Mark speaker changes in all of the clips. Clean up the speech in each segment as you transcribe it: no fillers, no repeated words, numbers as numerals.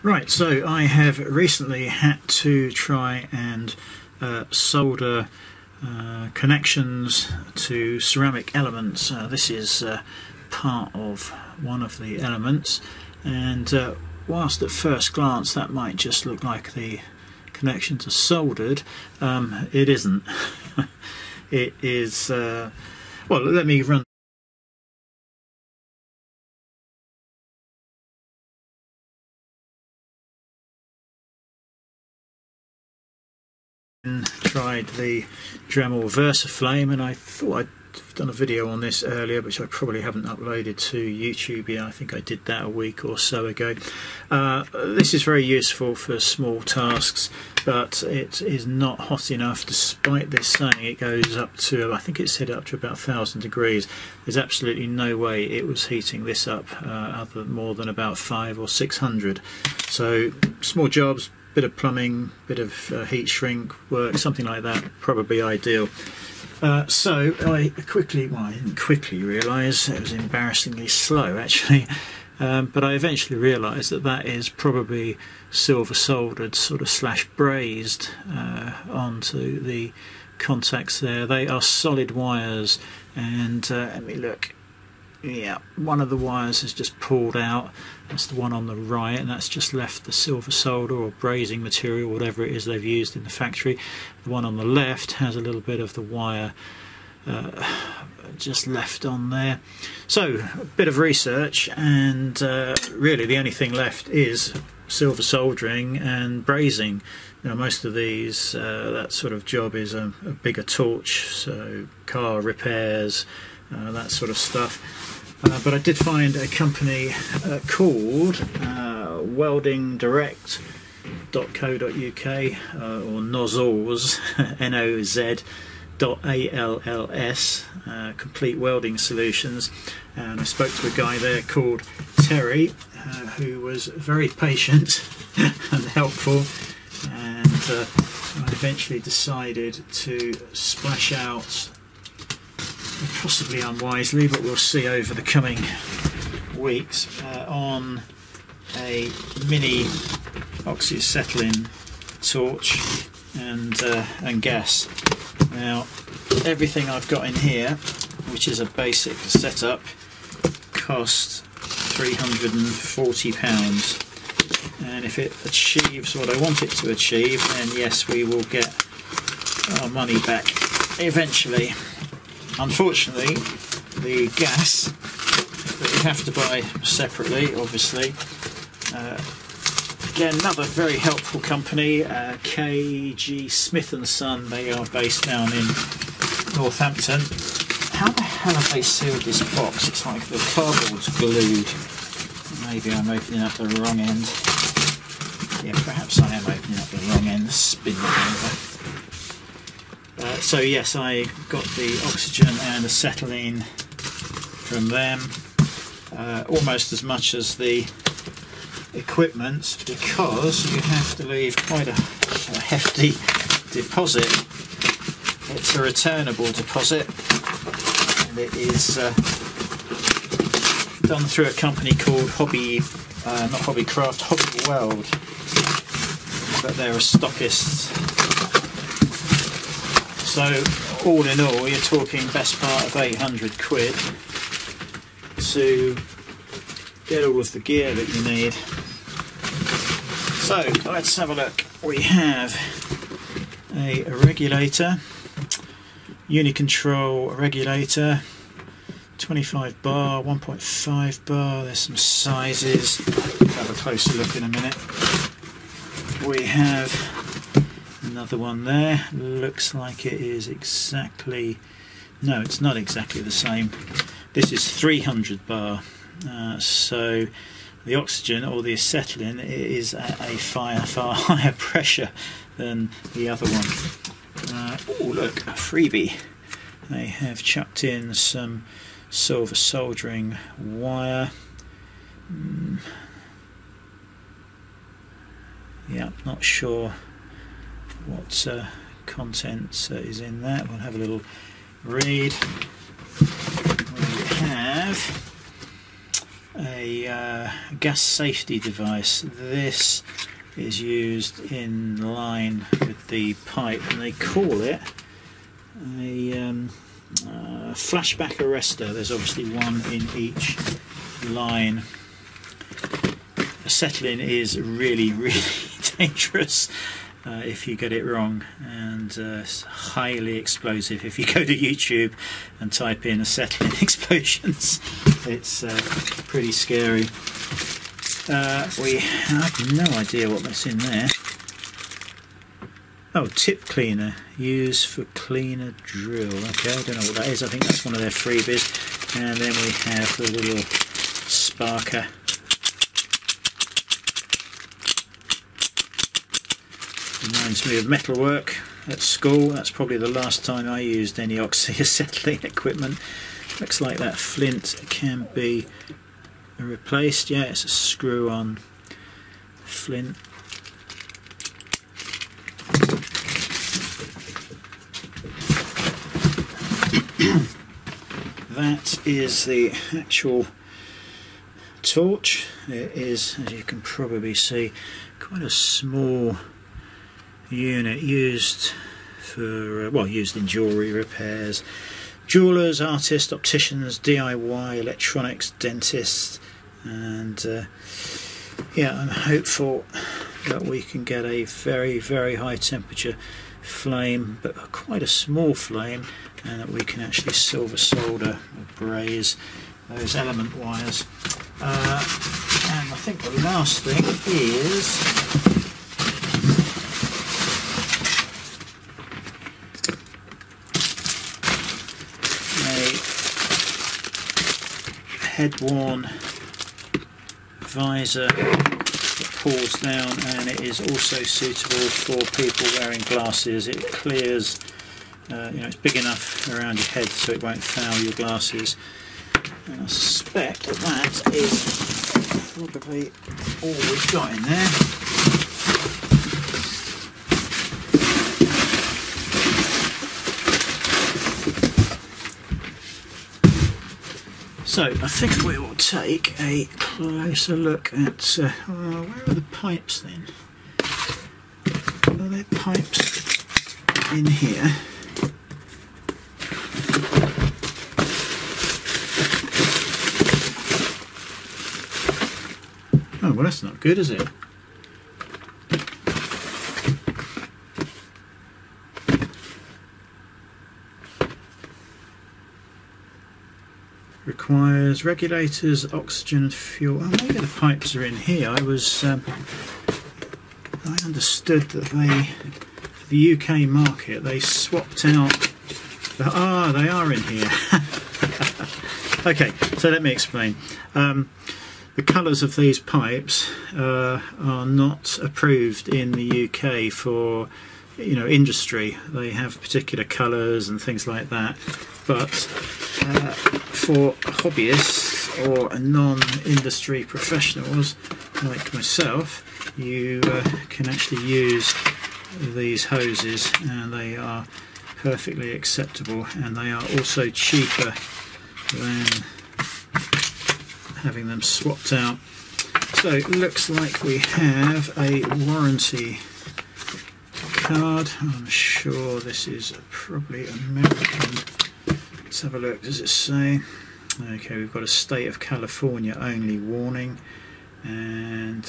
Speaker 1: Right, so I have recently had to try and solder connections to ceramic elements. This is part of one of the elements, and whilst at first glance that might just look like the connections are soldered, it isn't. It is, well, let me run tried the Dremel Visor flame, and I thought I'd done a video on this earlier, which I probably haven't uploaded to YouTube yet. I think I did that a week or so ago. This is very useful for small tasks, but it is not hot enough, despite this saying it goes up to, I think it said up to about 1,000 degrees. There's absolutely no way it was heating this up more than about 500 or 600. So small jobs, bit of plumbing, bit of heat shrink work, something like that, probably ideal. So I didn't quickly realise, it was embarrassingly slow actually, but I eventually realised that that is probably silver soldered sort of slash brazed onto the contacts there. They are solid wires, and let me look. Yeah, one of the wires has just pulled out. That's the one on the right, and that's just left the silver solder or brazing material, whatever it is they've used in the factory. The one on the left has a little bit of the wire just left on there. So a bit of research, and really the only thing left is silver soldering and brazing. You know, most of these, that sort of job is a bigger torch, so car repairs, that sort of stuff. But I did find a company called weldingdirect.co.uk or Nozzles, NOZ.ALLS, Complete Welding Solutions, and I spoke to a guy there called Terry, who was very patient and helpful, and I eventually decided to splash out, possibly unwisely, but we'll see over the coming weeks, on a mini oxyacetylene torch and gas. Now everything I've got in here, which is a basic setup, cost £340, and if it achieves what I want it to achieve, then yes, we will get our money back eventually. Unfortunately, the gas that you have to buy separately, obviously. Again, another very helpful company, KG Smith & Son. They are based down in Northampton. How the hell have they sealed this box? It's like the cardboard's glued. Maybe I'm opening up the wrong end. Yeah, perhaps I am opening up the wrong end. Spin it over. So yes, I got the oxygen and acetylene from them, almost as much as the equipment, because you have to leave quite a hefty deposit. It's a returnable deposit, and it is done through a company called Hobby Weld, but they're a stockist. So all in all, you're talking best part of 800 quid to get all of the gear that you need. So let's have a look. We have a regulator, unicontrol regulator, 25 bar, 1.5 bar. There's some sizes. Have a closer look in a minute. We have another one there. Looks like it is exactly, no, it's not exactly the same. This is 300 bar, so the oxygen or the acetylene is at a far higher pressure than the other one. Oh look, a freebie. They have chucked in some silver soldering wire. Yeah, not sure what content is in that. We'll have a little read. We have a gas safety device. This is used in line with the pipe, and they call it a flashback arrester. There's obviously one in each line. Acetylene is really dangerous if you get it wrong, and it's highly explosive. If you go to YouTube and type in acetylene explosions, it's pretty scary. We have no idea what that's in there. Oh, tip cleaner, used for cleaner drill. Okay, I don't know what that is. I think that's one of their freebies. And then we have the little sparker. Reminds me of metalwork at school. That's probably the last time I used any oxyacetylene equipment. Looks like that flint can be replaced. Yeah, it's a screw-on flint. That is the actual torch. It is, as you can probably see, quite a small unit, used for used in jewellery repairs. Jewellers, artists, opticians, DIY, electronics, dentists, and yeah, I'm hopeful that we can get a very high temperature flame, but quite a small flame, and that we can actually silver solder or braze those element wires. And I think the last thing is head-worn visor that pulls down, and it is also suitable for people wearing glasses. It clears, it's big enough around your head so it won't foul your glasses. And I suspect that is probably all we've got in there. So I think we will take a closer look at where are the pipes then? Are there pipes in here? Oh, well, that's not good, is it? Requires regulators, oxygen and fuel. Oh, maybe the pipes are in here. I understood that for the UK market, they swapped out they are in here. Okay, so let me explain. The colours of these pipes are not approved in the UK for industry. They have particular colours and things like that, but for hobbyists or non-industry professionals like myself, you can actually use these hoses, and they are perfectly acceptable, and they are also cheaper than having them swapped out. So it looks like we have a warranty card. I'm sure this is probably American. Let's have a look. Does it say? Okay, we've got a state of California only warning, and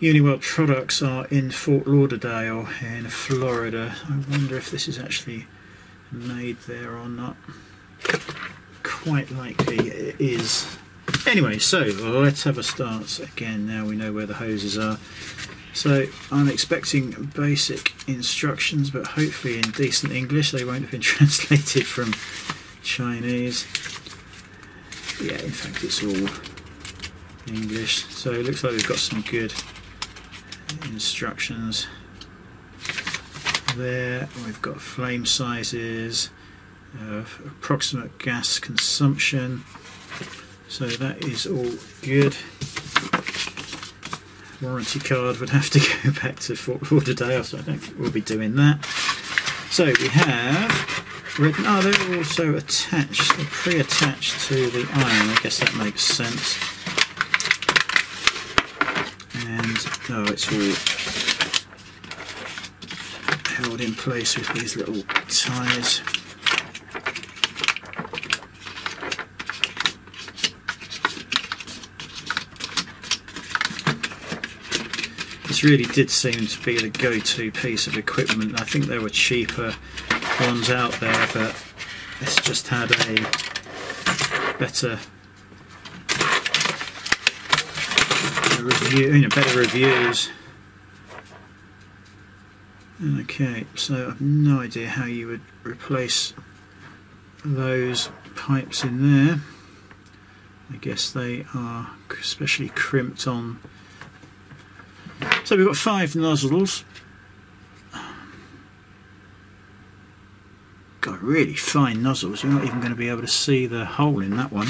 Speaker 1: Uniweld products are in Fort Lauderdale in Florida. I wonder if this is actually made there or not. Quite likely it is. Anyway, so let's have a start again. Now we know where the hoses are. So I'm expecting basic instructions, but hopefully in decent English. They won't have been translated from Chinese. Yeah, in fact it's all English. So it looks like we've got some good instructions there. We've got flame sizes, approximate gas consumption, so that is all good. Warranty card would have to go back to Fort Lauderdale, so I don't think we'll be doing that. So we have Oh, they're also attached, they're pre-attached to the iron. I guess that makes sense. And oh, it's all held in place with these little ties. This really did seem to be the go-to piece of equipment. I think there were cheaper ones out there, but this just had a better review, better reviews. Okay, so I've no idea how you would replace those pipes in there. I guess they are especially crimped on. So we've got 5 nozzles. Got really fine nozzles. You're not even going to be able to see the hole in that one.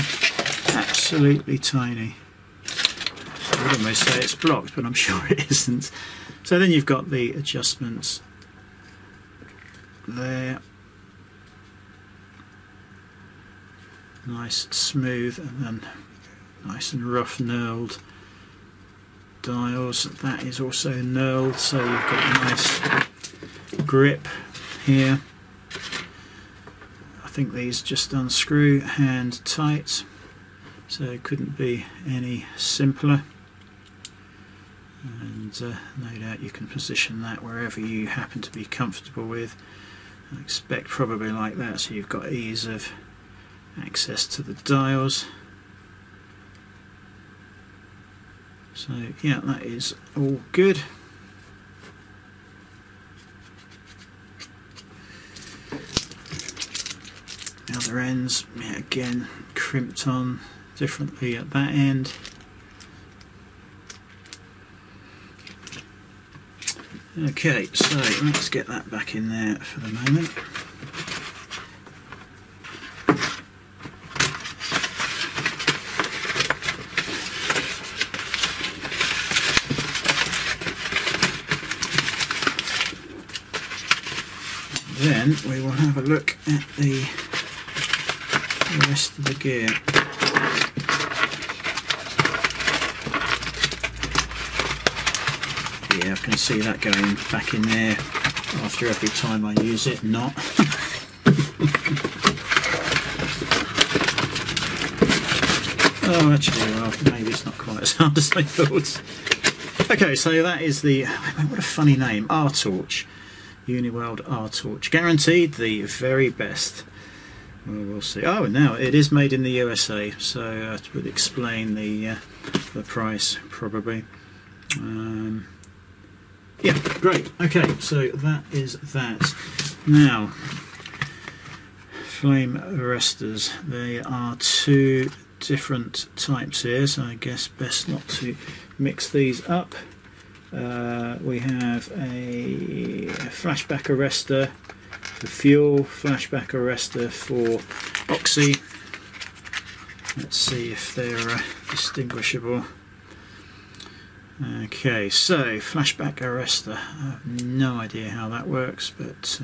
Speaker 1: Absolutely tiny. So I would almost say it's blocked, but I'm sure it isn't. So then you've got the adjustments there. Nice smooth and then nice and rough knurled dials. That is also knurled, so you've got a nice grip here. I think these just unscrew hand tight, so it couldn't be any simpler. And no doubt you can position that wherever you happen to be comfortable with. I expect probably like that, so you've got ease of access to the dials. So yeah, that is all good. The other ends, yeah, again crimped on differently at that end. Okay, so let's get that back in there for the moment. Then we will have a look at the rest of the gear. Yeah, I can see that going back in there after every time I use it. Not. Oh, actually, well, maybe it's not quite as hard as I thought. Okay, so that is the, what a funny name, Artorch. Uniweld Artorch, guaranteed the very best. Well, we'll see. Oh, now it is made in the USA, so that would explain the price probably. Yeah, great. Okay, so that is that. Now, flame arresters. There are 2 different types here, so I guess best not to mix these up. We have a flashback arrester for fuel, flashback arrester for oxy. Let's see if they're distinguishable. Okay, so flashback arrester. I have no idea how that works, but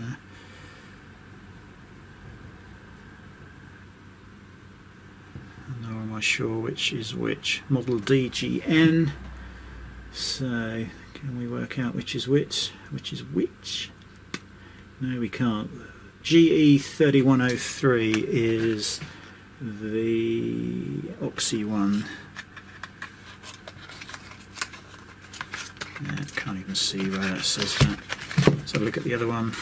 Speaker 1: nor am I sure which is which. Model DGN. So can we work out which is which? Which is which? No, we can't. GE3103 is the oxy one. Yeah, can't even see where that says that. Let's have a look at the other one.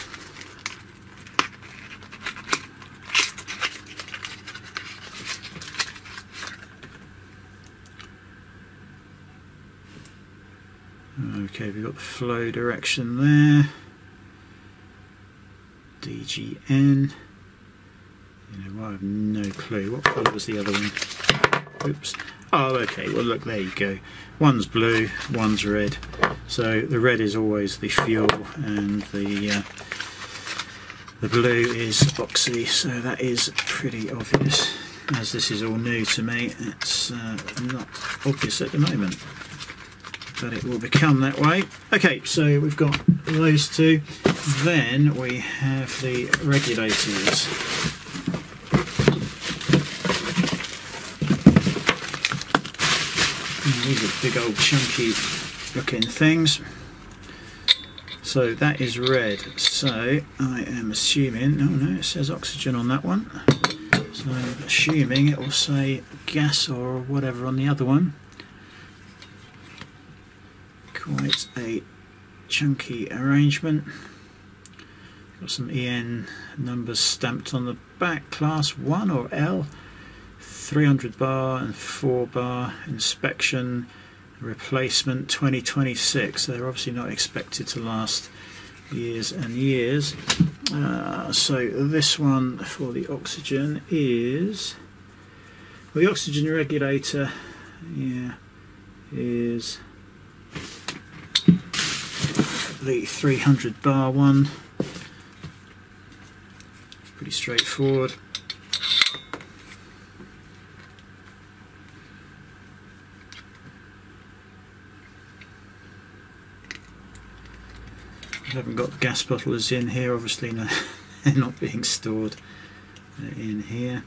Speaker 1: Okay, we've got the flow direction there. DGN. You know, I have no clue. What colour was the other one? Oops. Oh, okay. Well, look, there you go. One's blue, one's red. So the red is always the fuel, and the blue is oxy. So that is pretty obvious. As this is all new to me, it's not obvious at the moment, but it will become that way. Okay, so we've got those two. Then we have the regulators. These are big old chunky looking things. So that is red, so I am assuming, oh no, it says oxygen on that one, so I'm assuming it will say gas or whatever on the other one. Quite a chunky arrangement. Got some EN numbers stamped on the back, class 1 or L, 300 bar and 4 bar, inspection, replacement 2026. So they're obviously not expected to last years and years. So this one for the oxygen is, well, the oxygen regulator, yeah, is the 300 bar one. Pretty straightforward. I haven't got the gas bottlers in here, obviously. No, they're not being stored in here.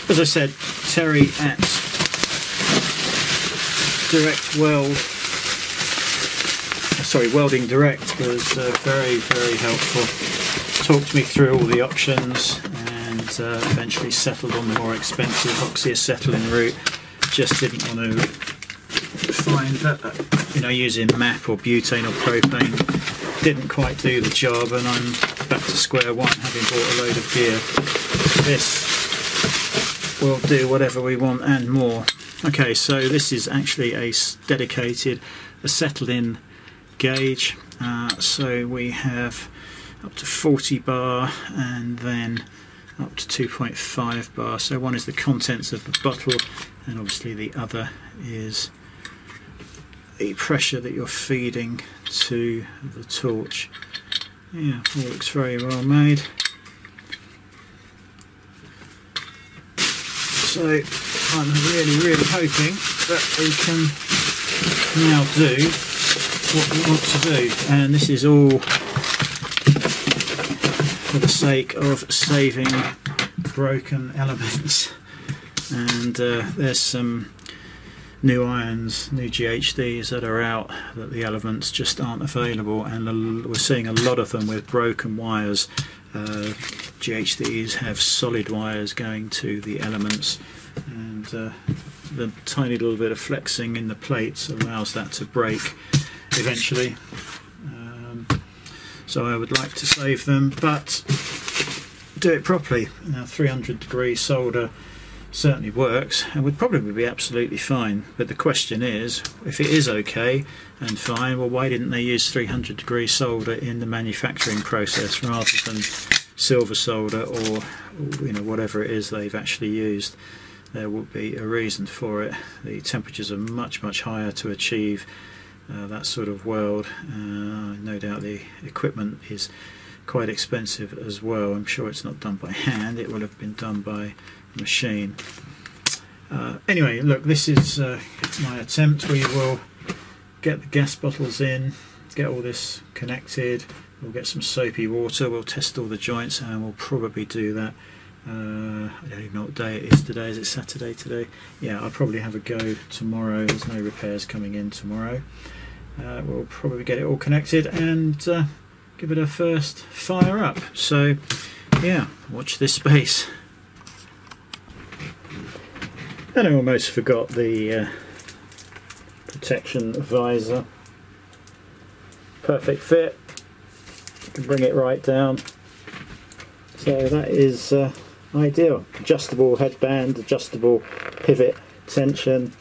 Speaker 1: As I said, Terry at Direct Weld, sorry, Welding Direct was very helpful. Talked me through all the options, eventually settled on the more expensive oxyacetylene route. Just didn't want to find that, you know, using MAP or butane or propane didn't quite do the job, and I'm back to square one, having bought a load of gear. This will do whatever we want and more. Okay, so this is actually a dedicated acetylene gauge. So we have up to 40 bar and then up to 2.5 bar. So one is the contents of the bottle, and obviously the other is the pressure that you're feeding to the torch. Yeah, all looks very well made. So I'm really hoping that we can now do what we want to do, and this is all for the sake of saving broken elements. And there's some new irons, new GHDs that are out, that the elements just aren't available, and we're seeing a lot of them with broken wires. GHDs have solid wires going to the elements, and the tiny little bit of flexing in the plates allows that to break eventually. So I would like to save them, but do it properly. Now 300-degree solder certainly works and would probably be absolutely fine, but the question is, if it is okay and fine, well, why didn't they use 300-degree solder in the manufacturing process rather than silver solder, or you know, whatever it is they've actually used? There would be a reason for it. The temperatures are much higher to achieve that sort of weld. No doubt the equipment is quite expensive as well. I'm sure it's not done by hand, it will have been done by machine. Anyway, look, this is my attempt. We will get the gas bottles in, get all this connected, we'll get some soapy water, we'll test all the joints, and we'll probably do that. I don't even know what day it is today. Is it Saturday today? Yeah, I'll probably have a go tomorrow. There's no repairs coming in tomorrow. We'll probably get it all connected and give it a first fire up. So yeah, watch this space. And I almost forgot the protection visor. Perfect fit. You can bring it right down. So that is ideal. Adjustable headband, adjustable pivot tension,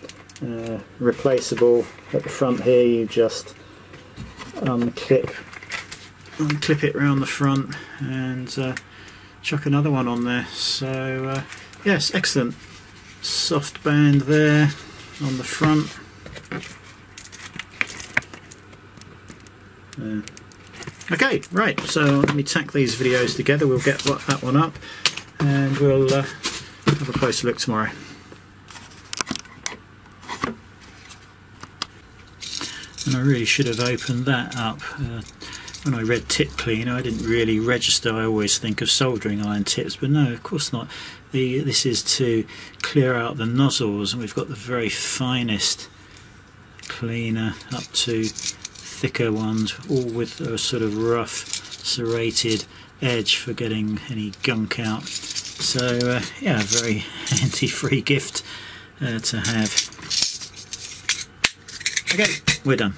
Speaker 1: replaceable at the front here. You just unclip it round the front and chuck another one on there. So yes, excellent. Soft band there on the front. Okay, right, so let me tack these videos together. We'll get that one up and we'll have a closer look tomorrow. And I really should have opened that up. When I read tip cleaner, I didn't really register. I always think of soldering iron tips, but no, of course not. This is to clear out the nozzles, and we've got the very finest cleaner up to thicker ones, all with a sort of rough serrated edge for getting any gunk out. So yeah, a very handy free gift to have. Okay, we're done.